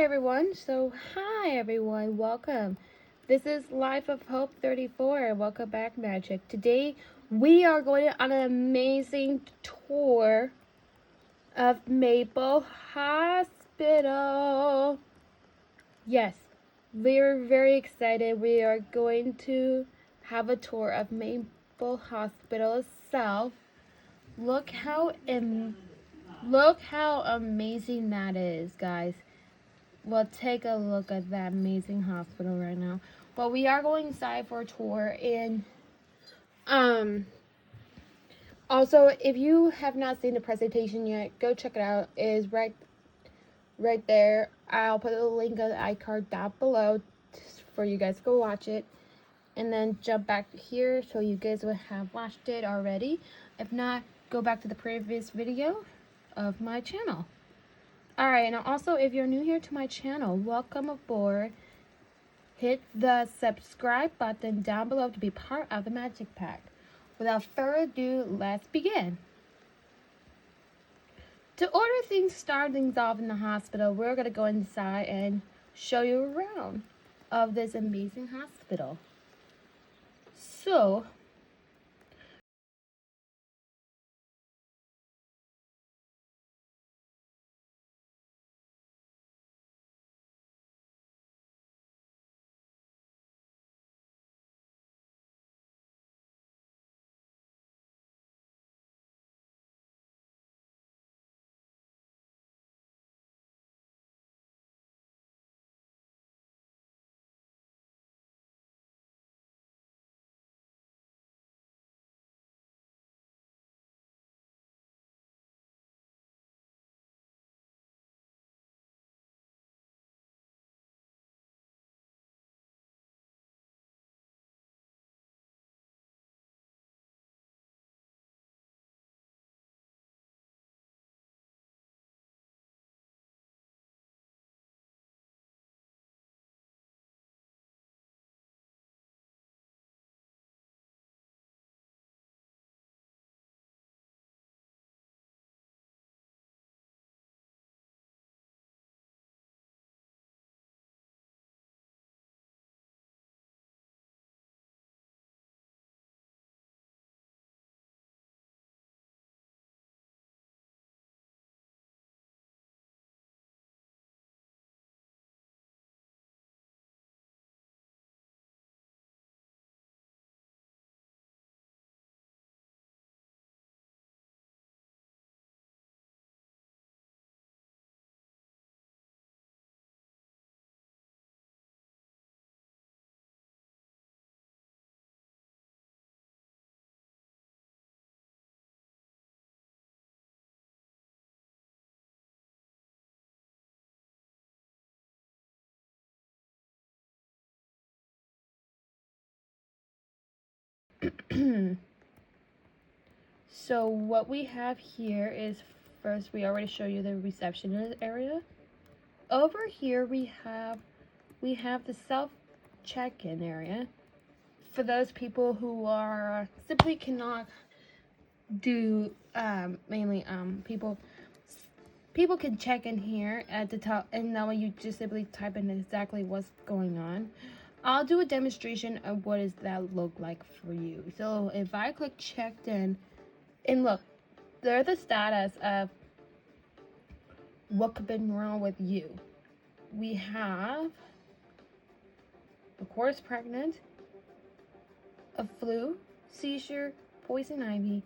Hi everyone, welcome. This is Life of Hope 34. Welcome back, Magic. Today we are going on an amazing tour of Maple Hospital. Yes, we're very excited. We are going to have a tour of Maple Hospital itself. Look how amazing that is, guys. Well, take a look at that amazing hospital right now. Well, we are going inside for a tour, and also, if you have not seen the presentation yet, go check it out. It is right there. I'll put the link on the iCard down below for you guys to go watch it, and then jump back here so you guys will have watched it already. If not, go back to the previous video of my channel. Alright, and also if you're new here to my channel, welcome aboard. Hit the subscribe button down below to be part of the Magic Pack. Without further ado, let's begin. To order start things off in the hospital, we're going to go inside and show you around of this amazing hospital. So, so what we have here is, first we already showed you the receptionist area. Over here we have the self check-in area for those people who are simply cannot do mainly people can check in here at the top, and that way you just simply type in exactly what's going on. I'll do a demonstration of what does that look like for you. So if I click checked in, and look, there's the status of what could be wrong with you. We have, of course, pregnant, a flu, seizure, poison ivy,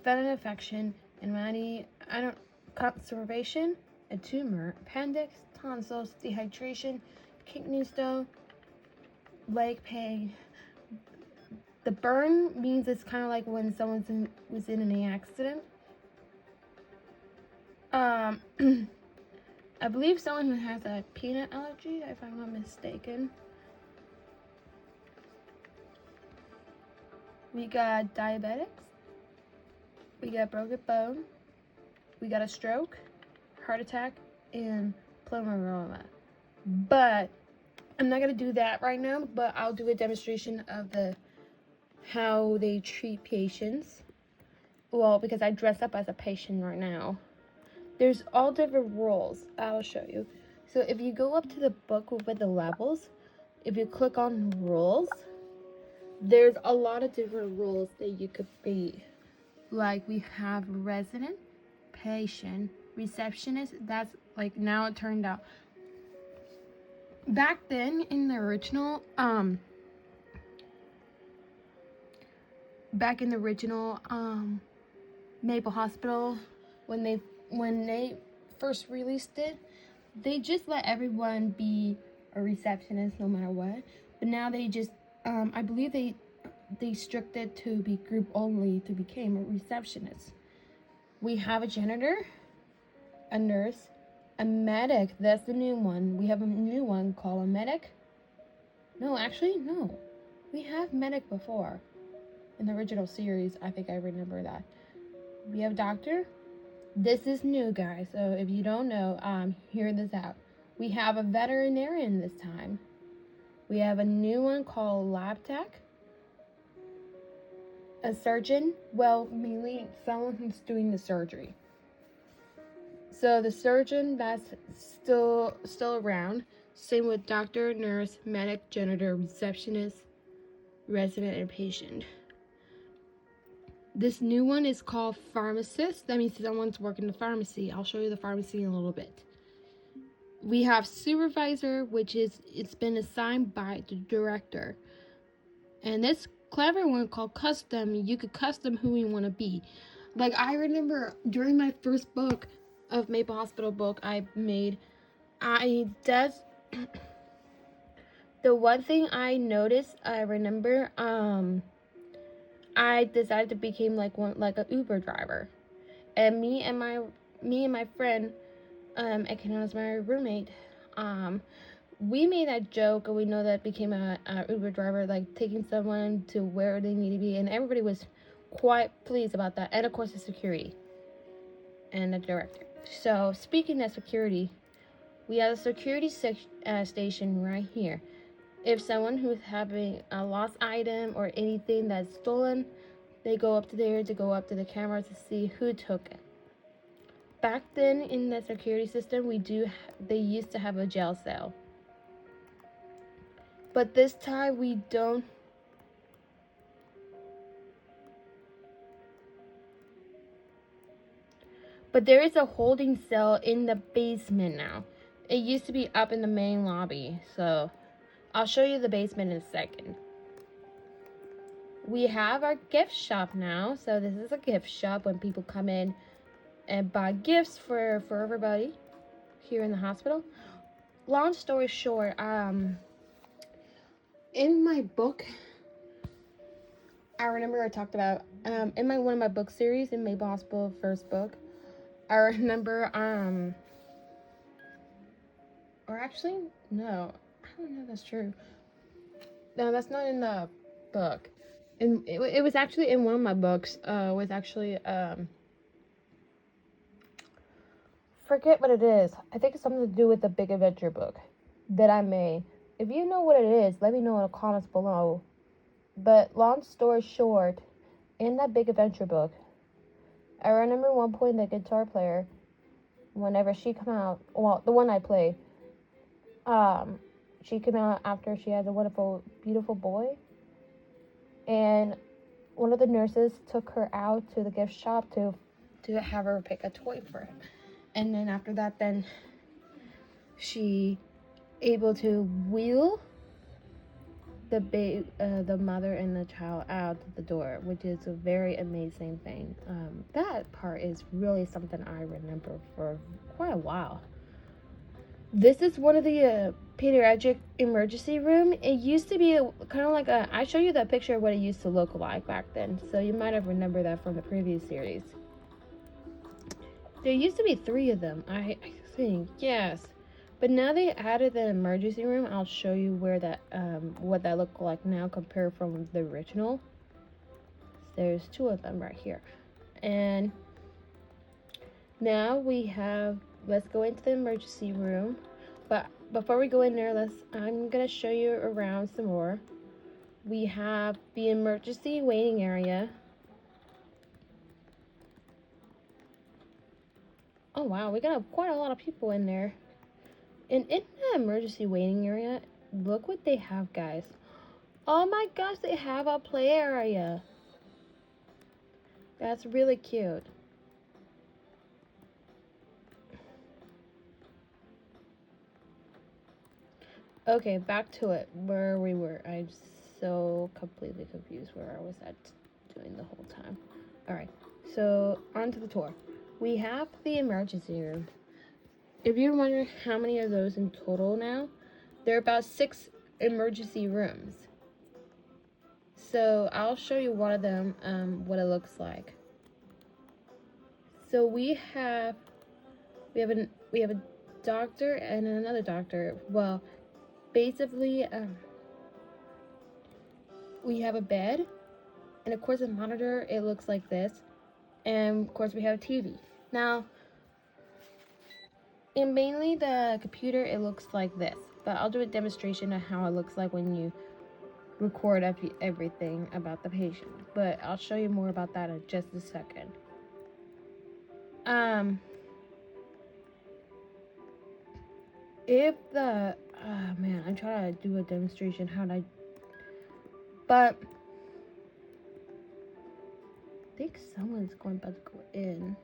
venom infection, and conservation, a tumor, appendix, tonsils, dehydration, kidney stone, leg pain. The burn means it's kind of like when someone was in an accident. I believe someone who has a peanut allergy, if I'm not mistaken. We got diabetics. We got broken bone. We got a stroke, heart attack, and pulmonary. But I'm not gonna do that right now, but I'll do a demonstration of how they treat patients. Well, because I dress up as a patient right now. There's all different roles. I'll show you. So if you go up to the book with the levels, if you click on rules, there's a lot of different roles that you could be. Like we have resident, patient, receptionist. That's like now it turned out. Back then in the original, Maple Hospital, when they first released it, they just let everyone be a receptionist no matter what. But now they just, I believe they restricted to be group only to become a receptionist. We have a janitor, a nurse, a medic. That's the new one. We have a new one called a medic. No, actually, no. We have medic before. In the original series, I think I remember that. We have doctor. This is new, guys. So if you don't know, hear this out. We have a veterinarian this time. We have a new one called lab tech. A surgeon, well, mainly someone who's doing the surgery. So the surgeon, that's still around. Same with doctor, nurse, medic, janitor, receptionist, resident, and patient. This new one is called pharmacist. That means someone's working the pharmacy. I'll show you the pharmacy in a little bit. We have supervisor, which is it's been assigned by the director. And this clever one called custom, you could custom who you want to be. Like I remember during my first book of Maple Hospital book I made, the one thing I noticed, I remember, I decided to become like an Uber driver, and me and my friend, I can as my roommate, we made that joke, and we know that became a Uber driver, like taking someone to where they need to be, and everybody was quite pleased about that, and of course the security and the director. So speaking of security, we have a security station right here. If someone who's having a lost item or anything that's stolen, they go up to there to go up to the camera to see who took it. Back then in the security system, they used to have a jail cell. But this time we don't. But there is a holding cell in the basement now. It used to be up in the main lobby, so I'll show you the basement in a second. We have our gift shop now. So this is a gift shop when people come in and buy gifts for everybody here in the hospital. Long story short, in my book, I remember I talked about in one of my book series in Maple Hospital first book, I remember or actually no, I don't know if that's true. No, that's not in the book. And it was actually in one of my books, with actually forget what it is. I think it's something to do with the Big Adventure book that I made. If you know what it is, let me know in the comments below. But long story short, in that Big Adventure book, I remember one point the guitar player, whenever she come out, well, the one I play, she came out after she has a wonderful, beautiful boy, and one of the nurses took her out to the gift shop to have her pick a toy for him. And then after that, then she able to wheel the mother and the child out the door, which is a very amazing thing. That part is really something I remember for quite a while. This is one of the pediatric emergency room. It used to be kind of like I show you that picture of what it used to look like back then, so you might have remembered that from the previous series. There used to be 3 of them, I think, yes. But now they added the emergency room. I'll show you where that, what that looked like now compared from the original. There's 2 of them right here. And now we have, let's go into the emergency room. But before we go in there, I'm gonna show you around some more. We have the emergency waiting area. Oh wow, we got quite a lot of people in there. And in the emergency waiting area, look what they have, guys. Oh my gosh, they have a play area. That's really cute. Okay, back to it, where we were. I'm so completely confused where I was at doing the whole time. Alright, so on to the tour. We have the emergency room. If you're wondering how many of those in total now, there are about 6 emergency rooms. So I'll show you one of them, what it looks like. So we have a doctor and another doctor. Well, basically, we have a bed, and of course a monitor. It looks like this, and of course we have a TV. Now, and mainly the computer, it looks like this. But I'll do a demonstration of how it looks like when you record everything about the patient. But I'll show you more about that in just a second. If the man, I'm trying to do a demonstration but I think someone's about to go in.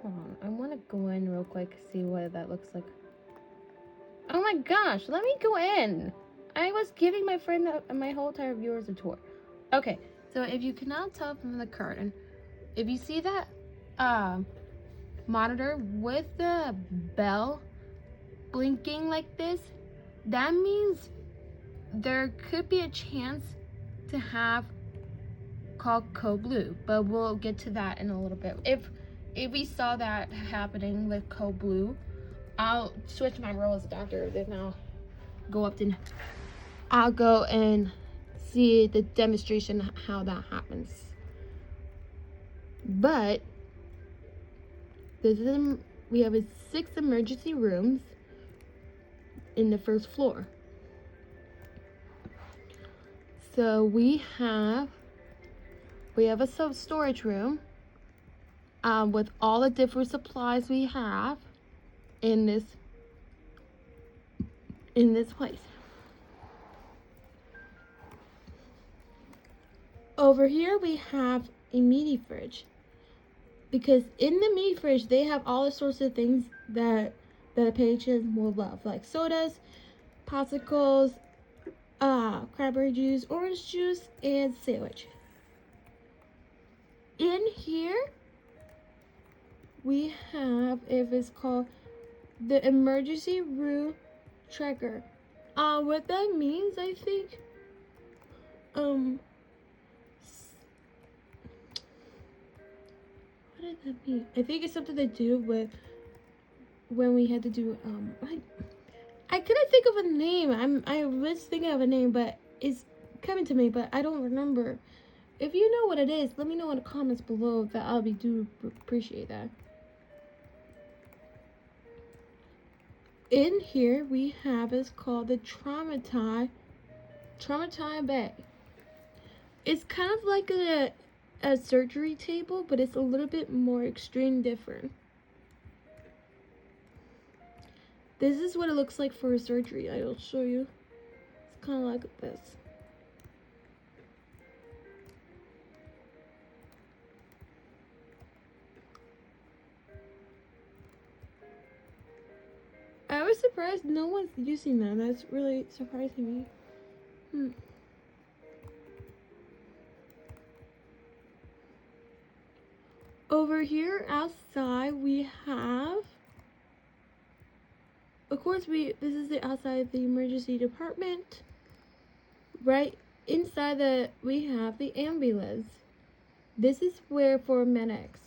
Hold on, I want to go in real quick, see what that looks like. Oh my gosh, let me go in. I was giving my friend my whole entire viewers a tour. Okay, so if you cannot tell from the curtain, if you see that monitor with the bell blinking like this, that means there could be a chance to have called Code Blue, but we'll get to that in a little bit. If we saw that happening with Code Blue, I'll switch my role as a doctor. Then I'll go and see the demonstration how that happens. But we have 6 emergency rooms in the first floor. So we have a self-storage room with all the different supplies we have in this place. Over here we have a mini fridge, because in the mini fridge they have all the sorts of things that the patients will love, like sodas, popsicles, cranberry juice, orange juice, and sandwich. In here we have, if it's called the emergency room tracker. What that means, I think, what did that mean? I think it's something to do with when we had to do, I couldn't think of a name. I was thinking of a name, but it's coming to me, but I don't remember. If you know what it is, let me know in the comments below. That I'll do appreciate that. In here we have is called the Traumatized Bay. It's kind of like a surgery table, but it's a little bit more extreme different. This is what it looks like for a surgery. I'll show you. It's kind of like this. I was surprised no one's using that. That's really surprising me. Over here outside we have, of course, this is the outside of the emergency department. Right inside we have the ambulance. This is where for medics.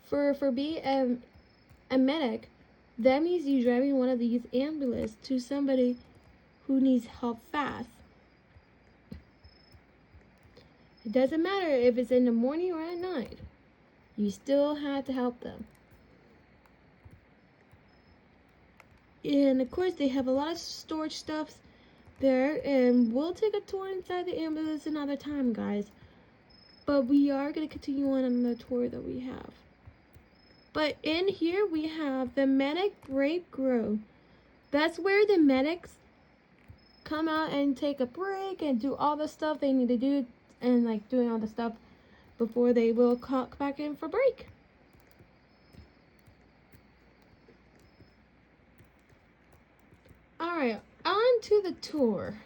For being a medic, that means you driving one of these ambulances to somebody who needs help fast. It doesn't matter if it's in the morning or at night. You still have to help them. And of course, they have a lot of storage stuff there, and we'll take a tour inside the ambulance another time, guys. But we are going to continue on the tour that we have. But in here we have the medic break room. That's where the medics come out and take a break and do all the stuff they need to do, and like doing all the stuff before they will clock back in for break. Alright, on to the tour.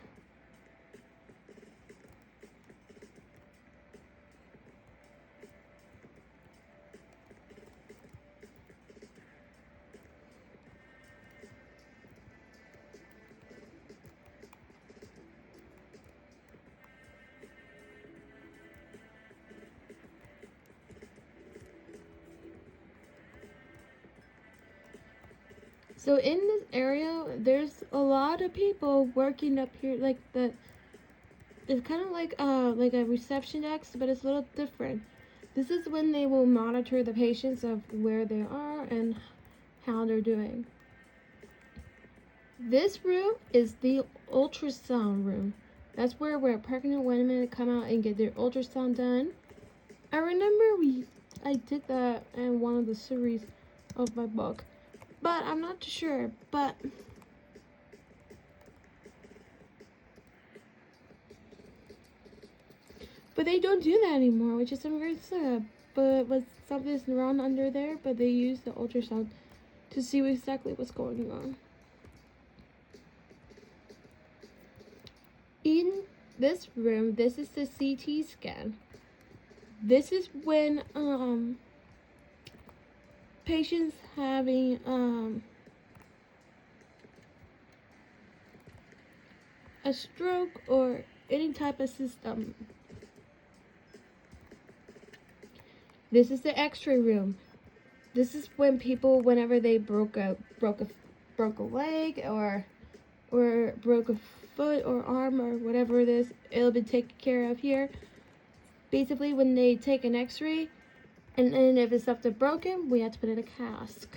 So in this area, there's a lot of people working up here. Like it's kind of like a reception desk, but it's a little different. This is when they will monitor the patients of where they are and how they're doing. This room is the ultrasound room. That's where pregnant women come out and get their ultrasound done. I remember I did that in one of the series of my book, but I'm not too sure. But they don't do that anymore, which is some very sad. But with something's wrong under there, but they use the ultrasound to see exactly what's going on. In this room, this is the CT scan. This is when patients having a stroke or any type of system. This is the X-ray room. This is when people, whenever they broke a leg or broke a foot or arm or whatever it is, it'll be taken care of here. Basically, when they take an X-ray, and then if it's something broken, we have to put in a cast.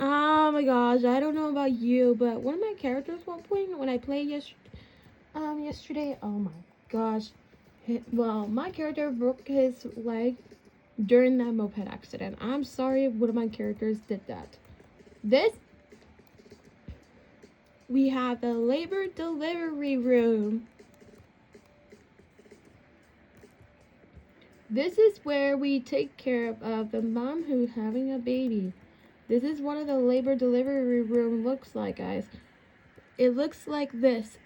Oh my gosh, I don't know about you, but one of my characters at one point when I played yesterday, oh my gosh. Well, my character broke his leg during that moped accident. I'm sorry if one of my characters did that. We have the labor delivery room. This is where we take care of the mom who's having a baby. This is what the labor delivery room looks like, guys. It looks like this.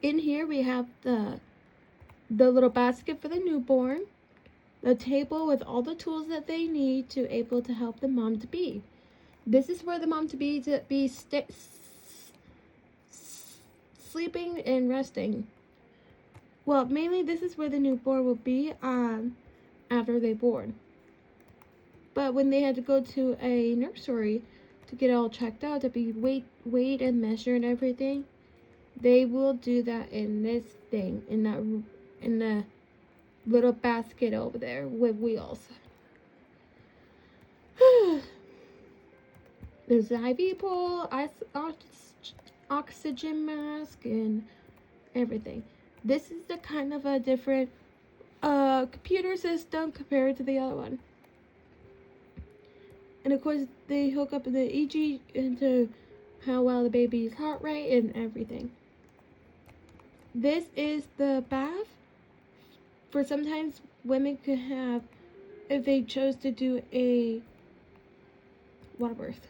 In here we have the little basket for the newborn, the table with all the tools that they need to able to help the mom to be. This is where the mom to be sleeping and resting. Well, mainly this is where the newborn will be after they're born. But when they had to go to a nursery to get all checked out, to be weighed and measured and everything, they will do that in this thing, in the little basket over there with wheels. There's the IV pole, oxygen mask, and everything. This is the kind of a different computer system compared to the other one. And of course, they hook up the EEG into how well the baby's heart rate and everything. This is the bath for sometimes women could have if they chose to do a water birth.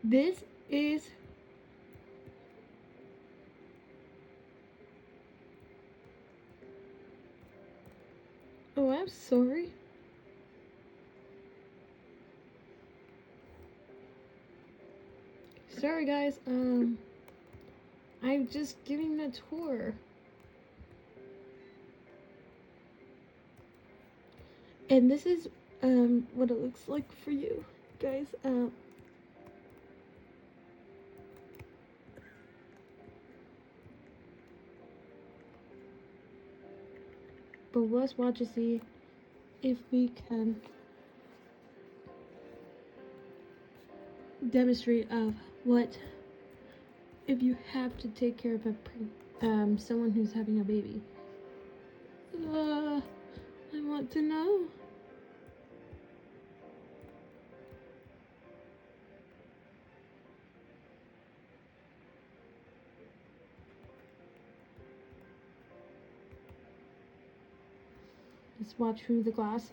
This is oh, I'm sorry. Sorry guys, I'm just giving a tour. And this is what it looks like for you guys. but let's watch to see if we can demonstrate of what if you have to take care of someone who's having a baby. I want to know. Let's watch through the glass.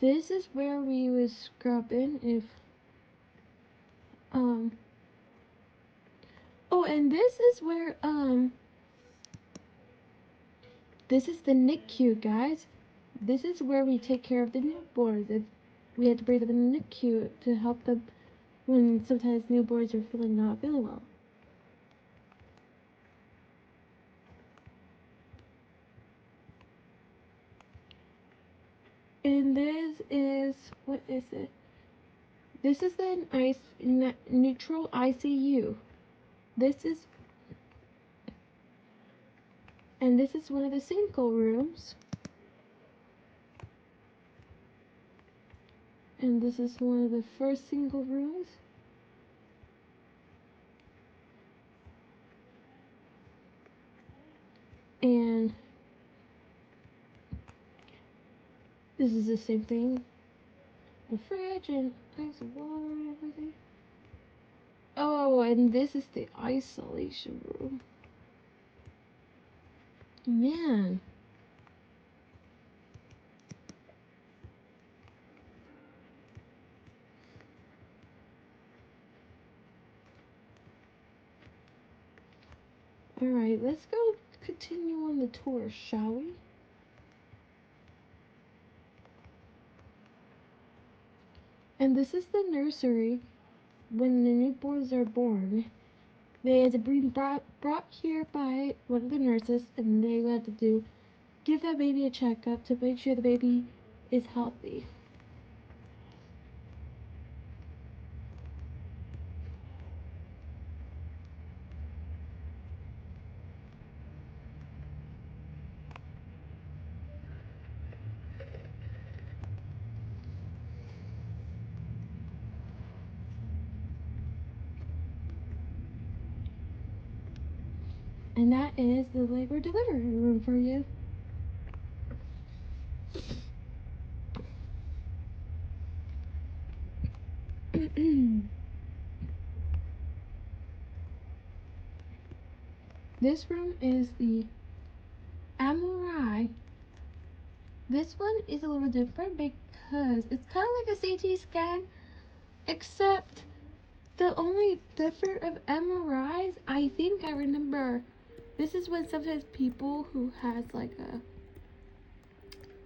This is where we was scrubbing if oh, and this is where this is the NICU, guys. This is where we take care of the newborns. If we had to bring them in the NICU to help them when sometimes newborns are not feeling well. And this is, what is it? This is the neutral ICU. This is, and this is one of the single rooms. And this is one of the first single rooms. And this is the same thing. The fridge and ice water and everything. Oh, and this is the isolation room. Man. Alright, let's go continue on the tour, shall we? And this is the nursery. When the newborns are born, they had to be brought here by one of the nurses, and they had to give that baby a checkup to make sure the baby is healthy. And that is the labor delivery room for you. This room is the MRI. This one is a little different because it's kind of like a CT scan, except the only difference of MRIs, I think I remember, this is when sometimes people who has like a,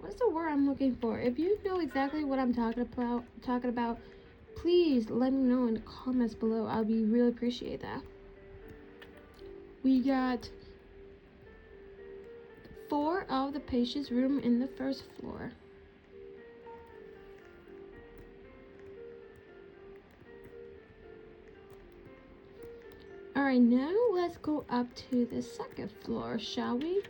what's the word I'm looking for? If you know exactly what I'm talking about, please let me know in the comments below. I'll be really appreciate that. We got 4 of the patient's room in the first floor. Alright, now let's go up to the second floor, shall we?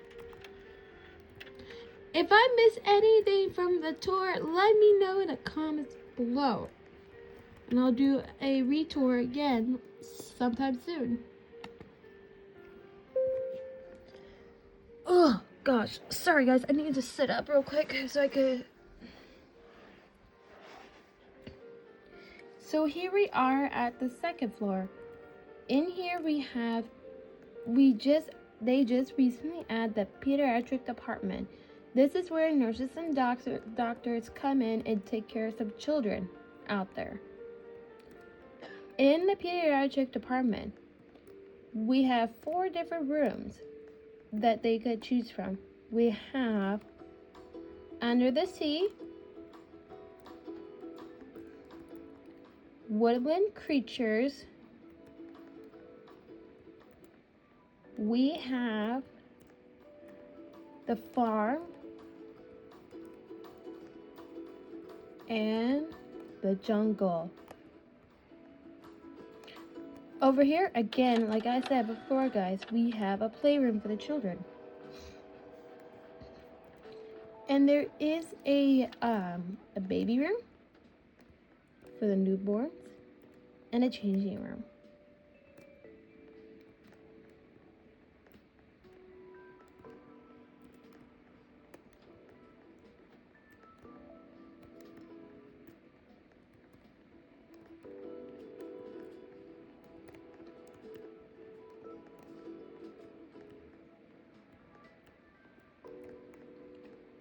If I miss anything from the tour, let me know in the comments below. And I'll do a retour again sometime soon. Oh gosh, sorry guys, I need to sit up real quick so I could. So here we are at the second floor. In here they just recently added the pediatric department. This is where nurses and doctors come in and take care of some children out there. In the pediatric department, we have 4 different rooms that they could choose from. We have Under the Sea, Woodland Creatures, we have The Farm, and The Jungle. Over here, again, like I said before, guys, we have a playroom for the children. And there is a baby room for the newborns and a changing room.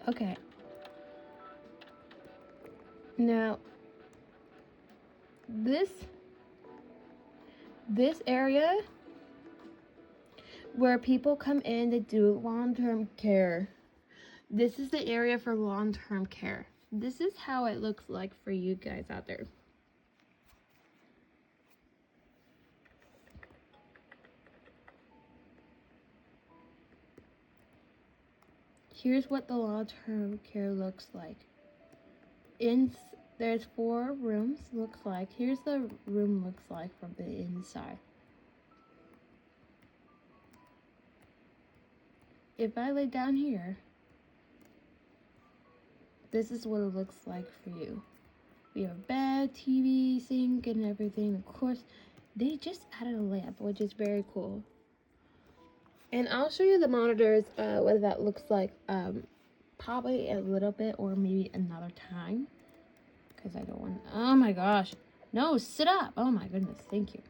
Okay. Now, this area where people come in to do long-term care. This is the area for long-term care. This is how it looks like for you guys out there. Here's what the long-term care looks like. There's 4 rooms, looks like. Here's the room looks like from the inside. If I lay down here, this is what it looks like for you. We have bed, TV, sink, and everything. Of course, they just added a lamp, which is very cool. And I'll show you the monitors, what that looks like, probably a little bit or maybe another time. Because I don't want, oh my gosh. No, sit up. Oh my goodness, thank you.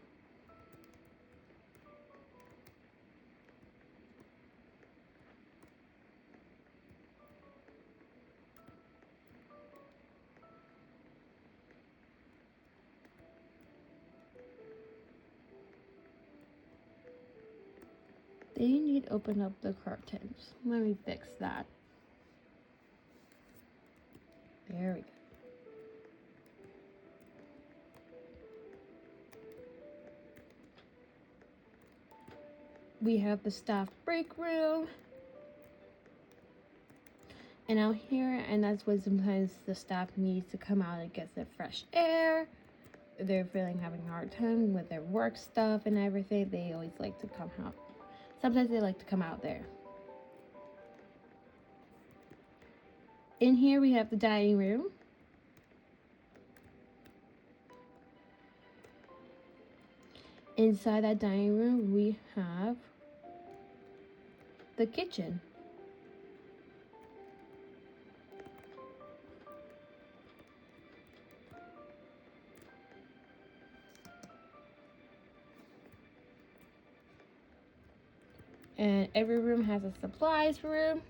They need to open up the curtains. Let me fix that. There we go. We have the staff break room. And out here, and that's what sometimes the staff needs to come out and get the fresh air. They're having a hard time with their work stuff and everything. They always like to come out. Sometimes they like to come out there. In here we have the dining room. Inside that dining room we have the kitchen. And every room has a supplies room.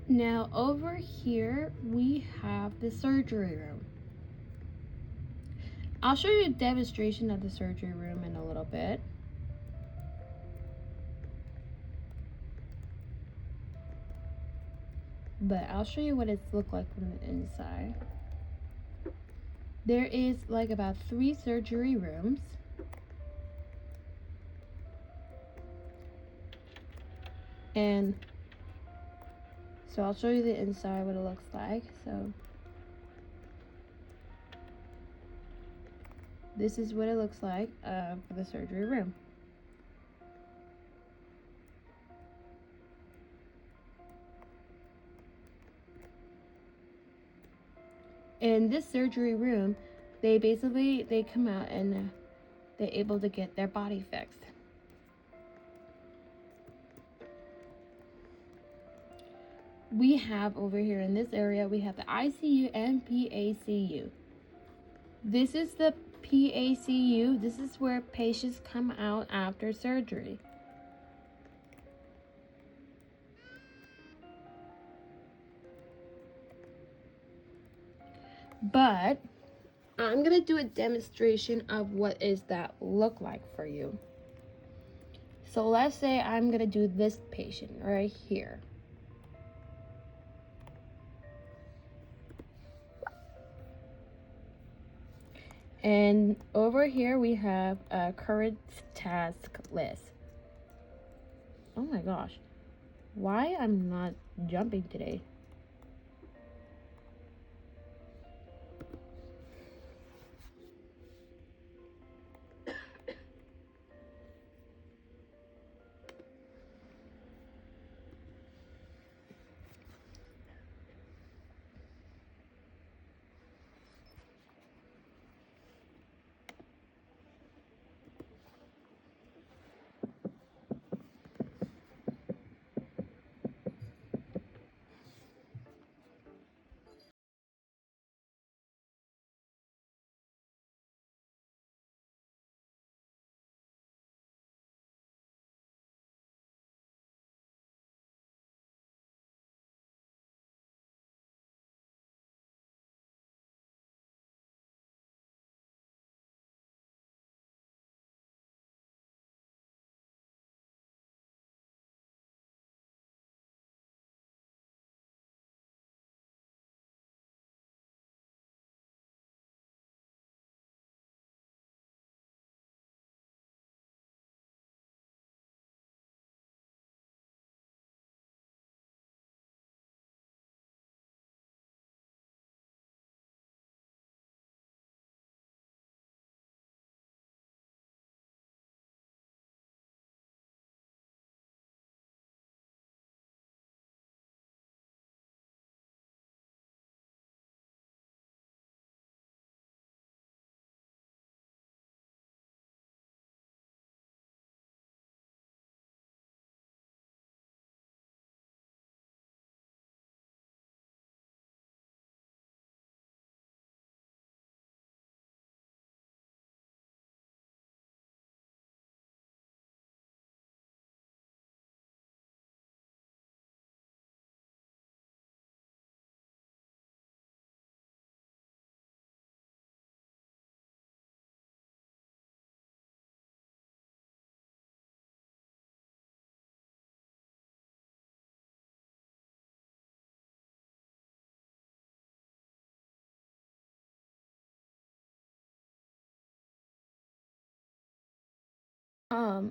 Now over here we have the surgery room. I'll show you a demonstration of the surgery room in a little bit. But I'll show you what it's looked like from the inside. There is like about 3 surgery rooms. And so I'll show you the inside, what it looks like. So this is what it looks like for the surgery room. In this surgery room, they come out and they're able to get their body fixed. We have over here in this area, we have the ICU and PACU. This is the PACU. This is where patients come out after surgery. But I'm gonna do a demonstration of what is that look like for you. So let's say I'm gonna do this patient right here. And over here we have a current task list. Oh my gosh, why I'm not jumping today?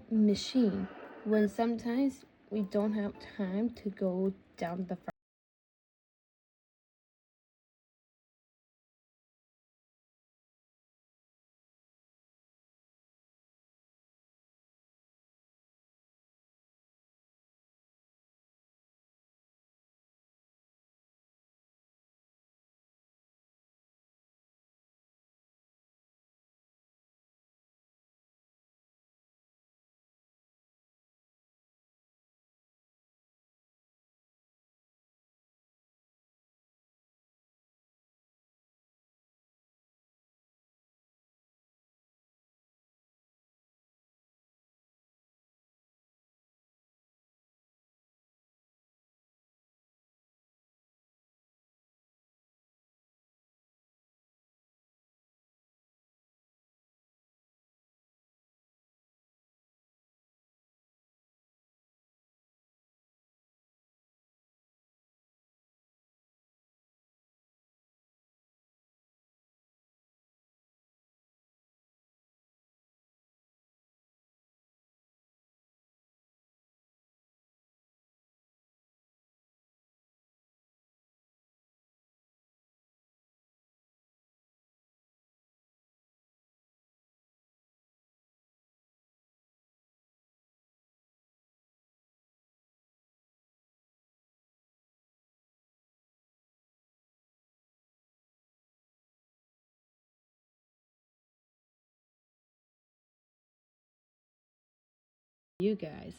Machine, when sometimes we don't have time to go down the you guys.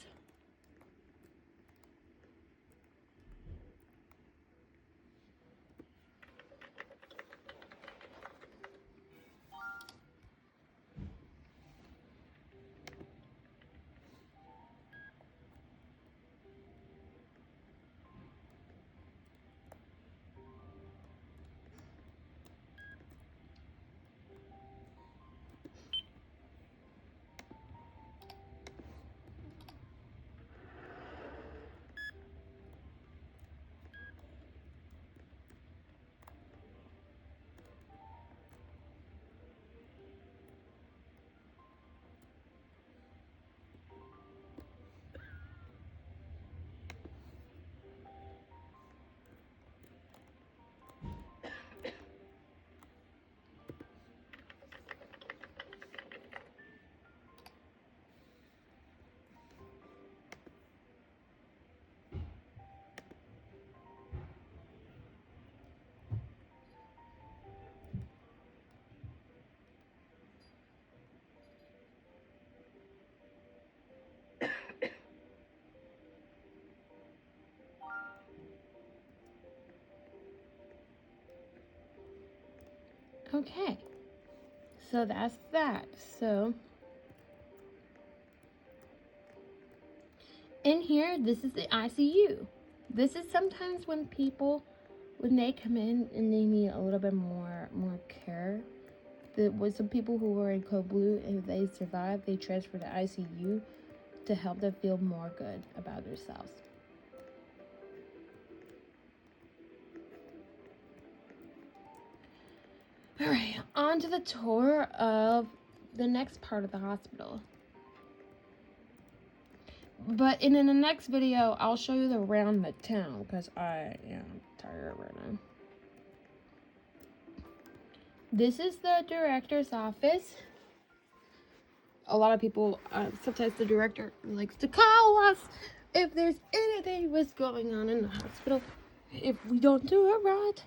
Okay, so that's that. So in here, this is the ICU. This is sometimes when people, when they come in and they need a little bit more care. With some people who were in Code Blue and if they survived, they transfer to ICU to help them feel more good about themselves. Alright, on to the tour of the next part of the hospital. But in the next video, I'll show you around the town because I am tired right now. This is the director's office. A lot of people, sometimes the director likes to call us if there's anything was going on in the hospital. If we don't do it right.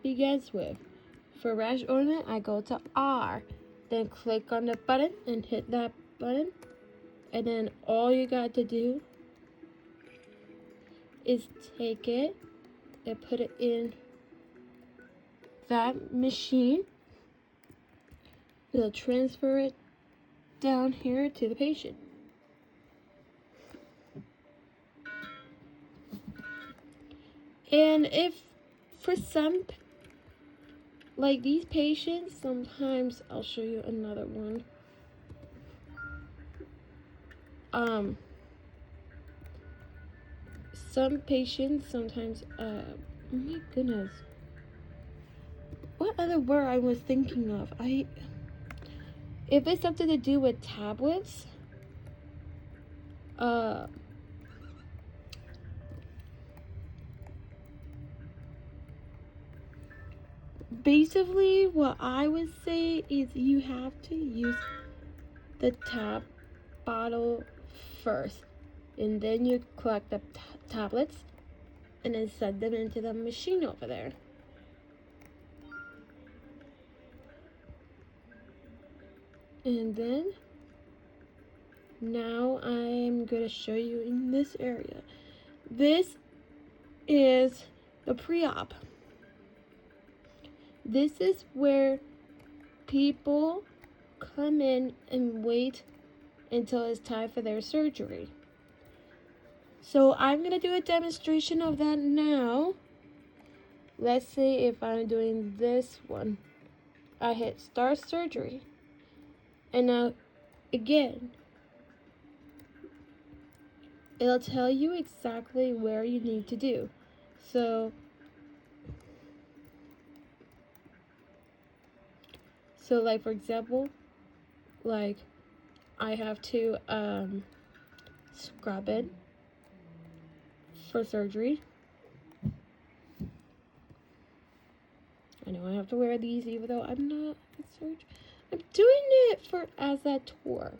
Begins with, for rash ornament, I go to R, then click on the button and hit that button, and then all you got to do is take it and put it in that machine. It'll transfer it down here to the patient. And if for some, like these patients, sometimes I'll show you another one. Some patients sometimes, oh my goodness. What other word I was thinking of? If it's something to do with tablets, basically what I would say is you have to use the tab bottle first, and then you collect the tablets and then set them into the machine over there. And then now I'm gonna show you in this area. This is the pre-op. This is where people come in and wait until it's time for their surgery. So I'm gonna do a demonstration of that now. Let's see if I'm doing this one. I hit start surgery. And now again, it'll tell you exactly where you need to do. So like for example, like I have to scrub it for surgery. have to wear these even though I'm not a surgeon. I'm doing it for as a tour.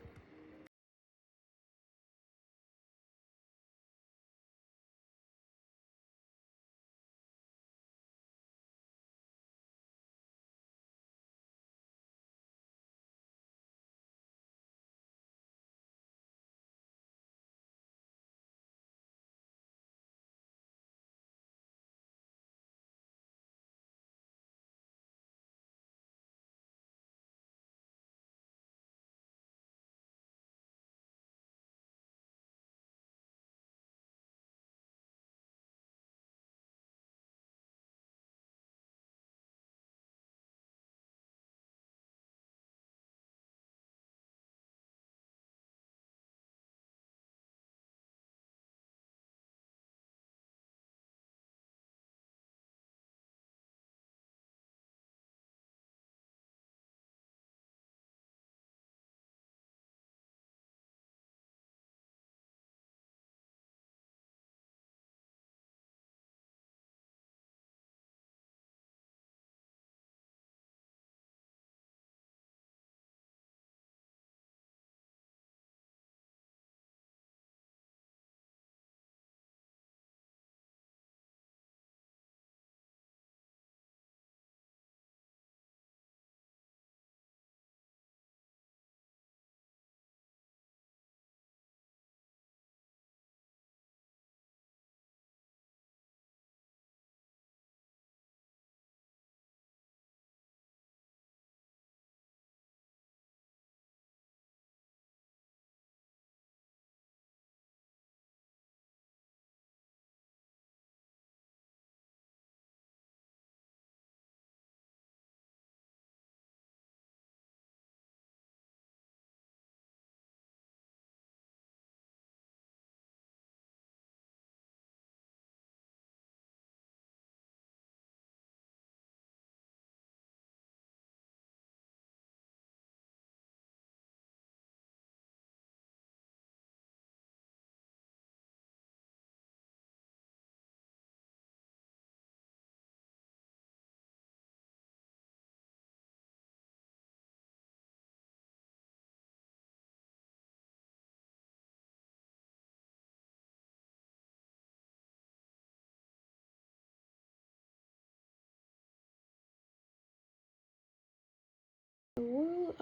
Well,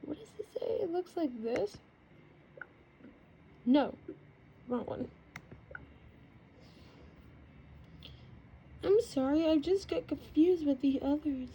what does it say? It looks like this. No, wrong one. I'm sorry, I just got confused with the others.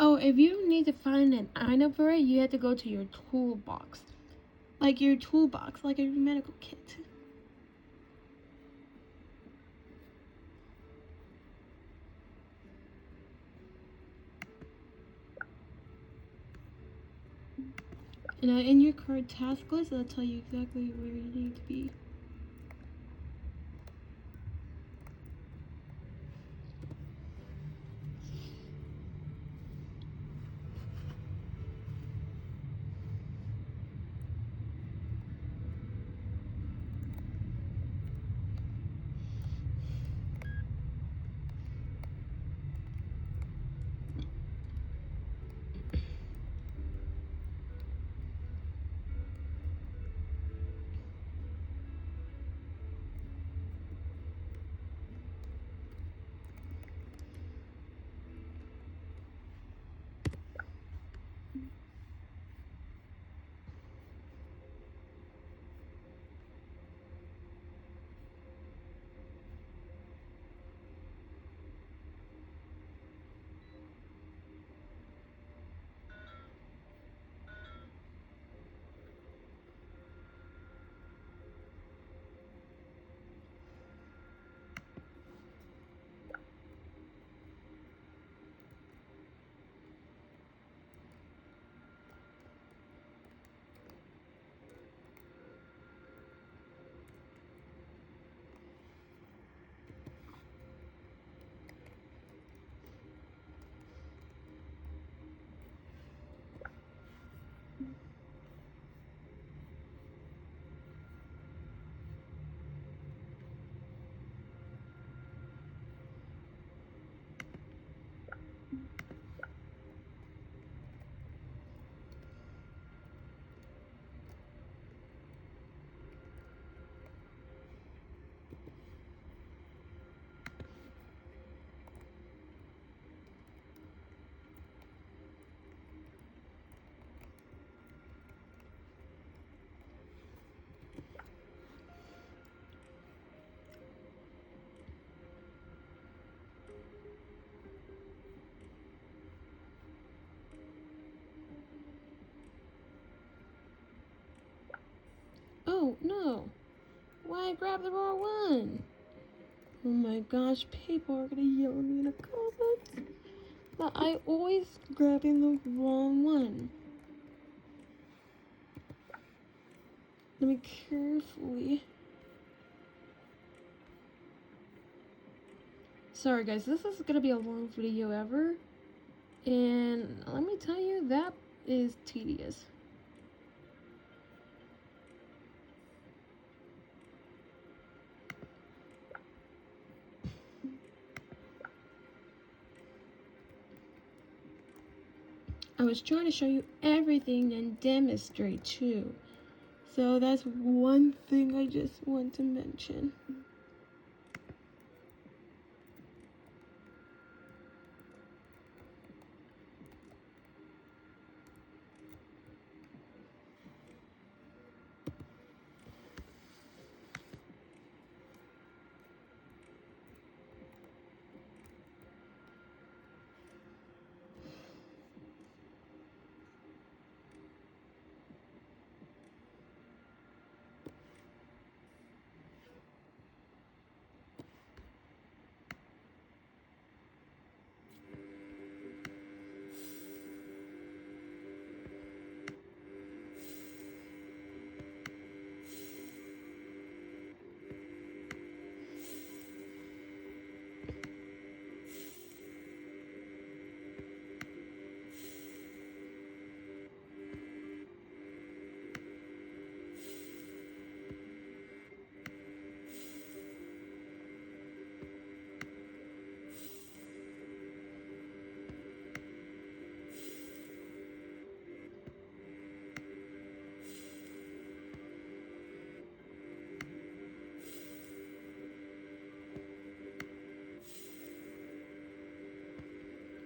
Oh, if you need to find an item for it, you have to go to your toolbox. Like your toolbox, like a medical kit. And in your card task list, it'll tell you exactly where you need to be. I grabbed the wrong one. Oh my gosh, people are gonna yell at me in the comments that I always grabbing the wrong one. Let me carefully. Sorry guys, this is gonna be a long video ever. And let me tell you, that is tedious. I was trying to show you everything and demonstrate too. So that's one thing I just want to mention.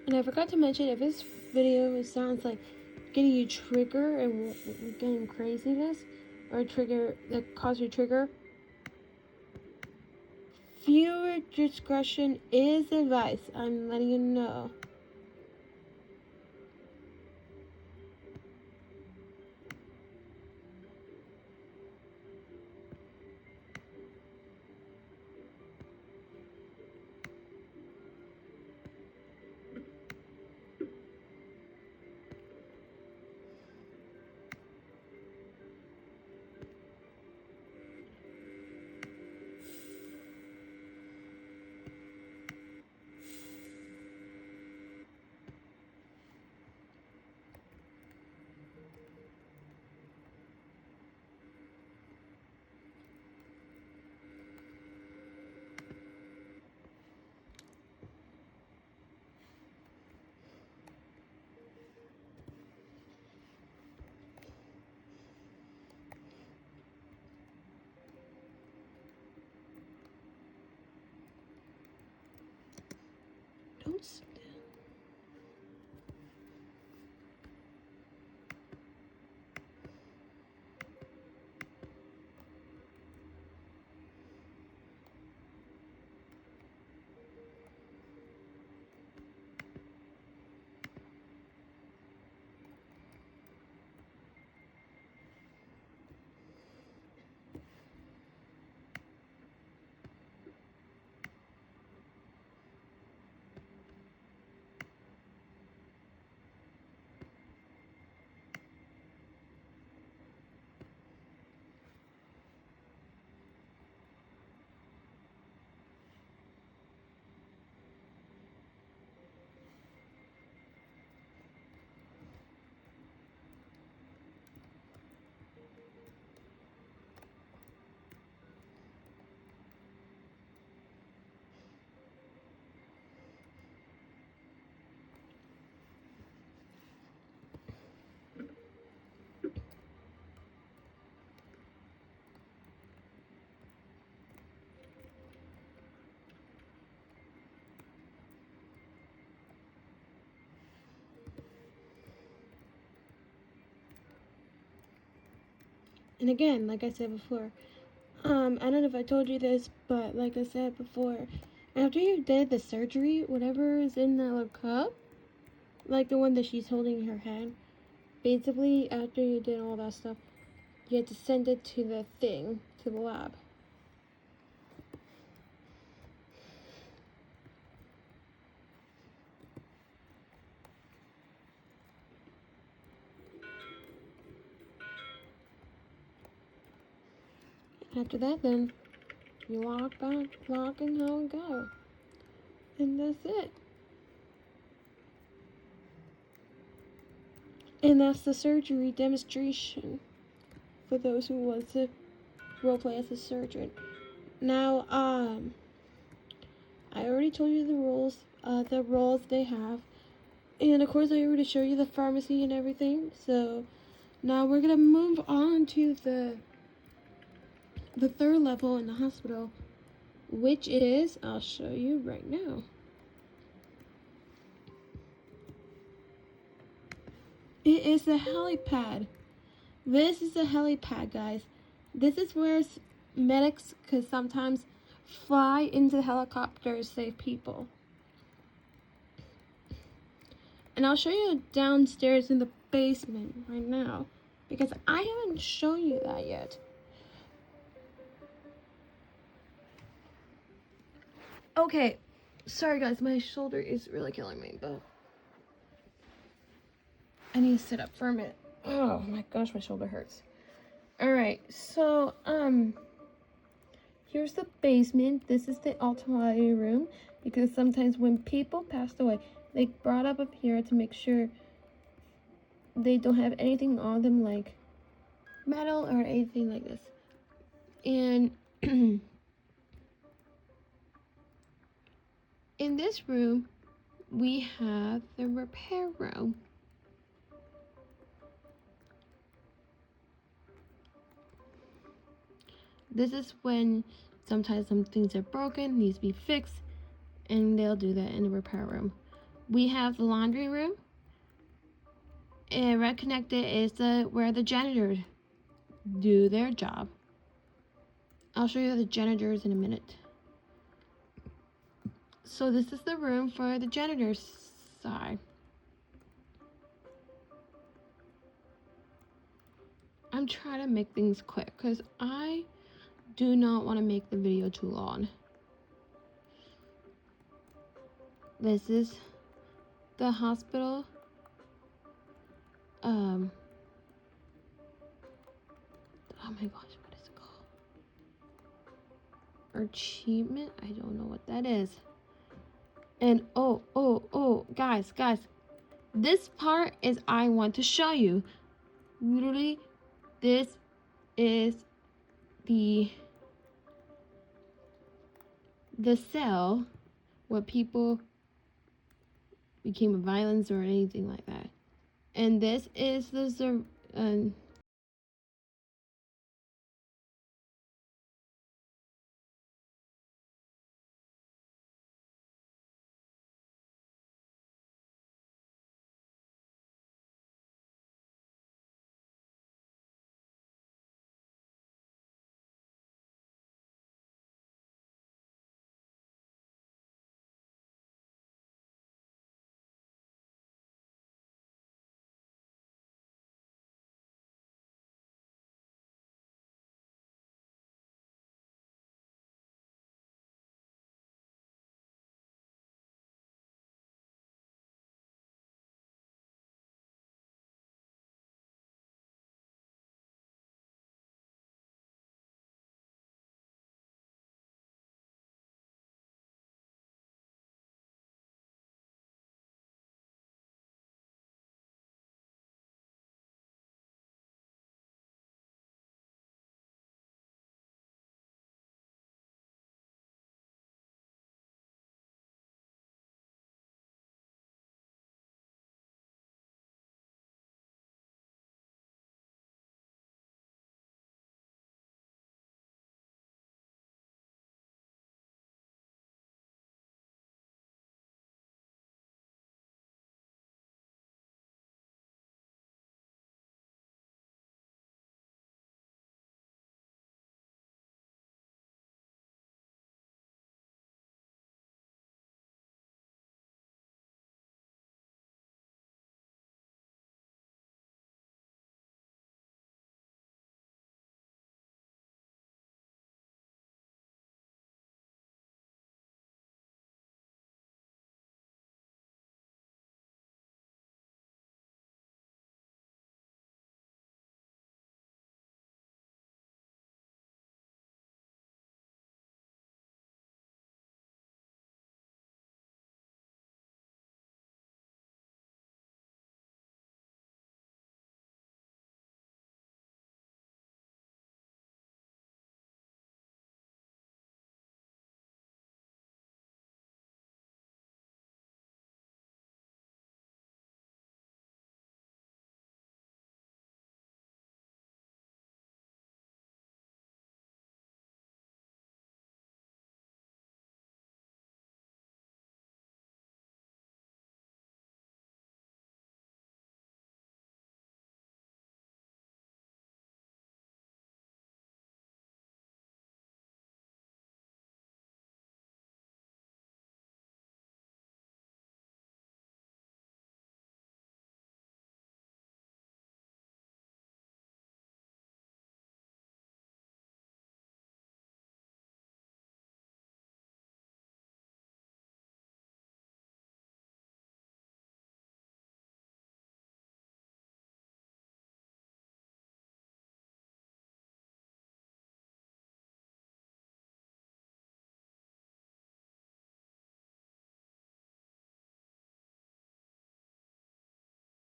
And I forgot to mention, if this video sounds like getting you trigger and getting craziness, or a trigger that causes you trigger, viewer discretion is advice. I'm letting you know. Don't stand. And again, like I said before, I don't know if I told you this, but like I said before, after you did the surgery, whatever is in the little cup, like the one that she's holding in her hand, basically after you did all that stuff, you had to send it to the thing, to the lab. After that, then you walk back, lock, and go. And that's it. And that's the surgery demonstration for those who want to roleplay as a surgeon. Now, I already told you the roles they have. And of course, I already showed you the pharmacy and everything. So now we're gonna move on to the third level in the hospital, which is, I'll show you right now. It is the helipad. This is the helipad, guys. This is where medics could sometimes fly into helicopters to save people. And I'll show you downstairs in the basement right now, because I haven't shown you that yet. Okay, sorry guys, my shoulder is really killing me, but I need to sit up for a minute. Oh my gosh, my shoulder hurts. Alright, so, here's the basement. This is the autopsy room, because sometimes when people passed away, they brought up here to make sure they don't have anything on them like metal or anything like this. And in this room, we have the repair room. This is when sometimes some things are broken, needs to be fixed, and they'll do that in the repair room. We have the laundry room. And red connected is where the janitors do their job. I'll show you the janitors in a minute. So this is the room for the janitor's side. I'm trying to make things quick because I do not want to make the video too long. This is the hospital. Oh my gosh, what is it called? Achievement? I don't know what that is. And guys, this part is I want to show you. Literally, this is the cell where people became violence or anything like that. And this is the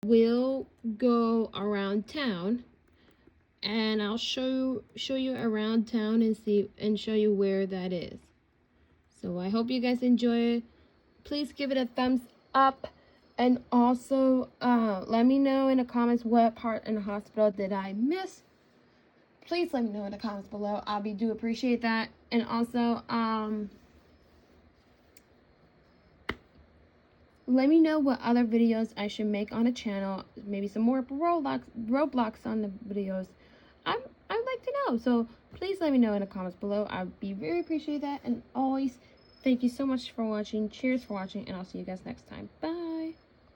We'll go around town, and I'll show you around town and show you where that is. So I hope you guys enjoy it. Please give it a thumbs up, and also let me know in the comments what part in the hospital did I miss. Please let me know in the comments below. Do appreciate that. And also let me know what other videos I should make on the channel. Maybe some more Roblox on the videos. I'd like to know. So please let me know in the comments below. I'd be very appreciative of that. And always, thank you so much for watching. Cheers for watching, and I'll see you guys next time. Bye.